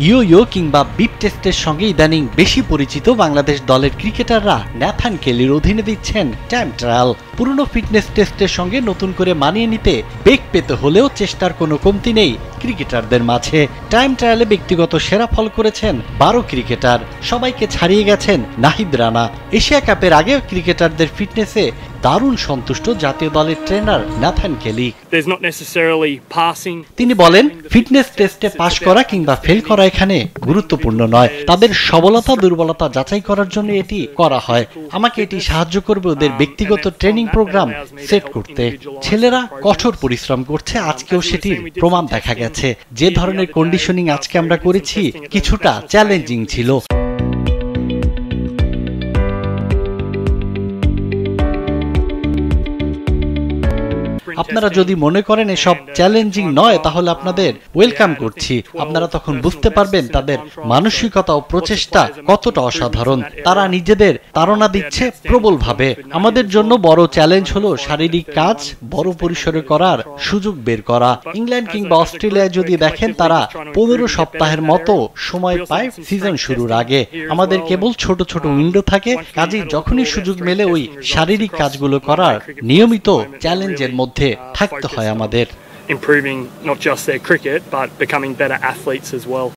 ইয়ো কিংবা বিপ টেস্টের সঙ্গে ইদানিং বেশি পরিচিত বাংলাদেশ দলের ক্রিকেটাররা ন্যাথান কেলির অধীনে দিচ্ছেন টাইম ট্রায়াল। পুরনো ফিটনেস টেস্টের সঙ্গে নতুন করে মানিয়ে নিতে বেগ পেতে হলেও চেষ্টার কোনো কমতি নেই ক্রিকেটারদের মাঝে। টাইম ট্রায়ালে ব্যক্তিগত সেরা ফল করেছেন 12 ক্রিকেটার, সবাইকে ছাড়িয়ে গেছেন নাহিদ রানা। এশিয়া কাপের আগে ক্রিকেটারদের ফিটনেসে দারুণ সন্তুষ্ট জাতীয় দলের ট্রেনার ন্যাথান কেলি। তিনি বলেন, ফিটনেস টেস্টে পাশ করা কিংবা ফেল করা এখানে গুরুত্বপূর্ণ নয়, তাদের সবলতা দুর্বলতা যাচাই করার জন্য এটি করা হয়। আমাকে এটি সাহায্য করবে ওদের ব্যক্তিগত ট্রেনিং প্রোগ্রাম সেট করতে। ছেলেরা কঠোর পরিশ্রম করছে, আজকেও সেটির প্রমাণ দেখা গেছে। যে ধরনের কন্ডিশনিং আজকে আমরা করেছি কিছুটা চ্যালেঞ্জিং ছিল। আপনারা যদি মনে করেন এসব চ্যালেঞ্জিং নয়, তাহলে আপনাদের ওয়েলকাম করছি। আপনারা তখন বুঝতে পারবেন তাদের মানসিকতা ও প্রচেষ্টা কতটা অসাধারণ। তারা নিজেদের তাড়না দিচ্ছে প্রবলভাবে। আমাদের জন্য বড় চ্যালেঞ্জ হলো শারীরিক কাজ বড় পরিসরে করার সুযোগ বের করা। ইংল্যান্ড কিংবা অস্ট্রেলিয়ায় যদি দেখেন, তারা 15 সপ্তাহের মতো সময় পায় সিজন শুরুর আগে। আমাদের কেবল ছোট ছোট উইন্ডো থাকে, কাজেই যখনই সুযোগ মেলে ওই শারীরিক কাজগুলো করার নিয়মিত চ্যালেঞ্জের মধ্যে থাকতে হয় আমাদের। Improving not just their cricket but becoming better athletes as well.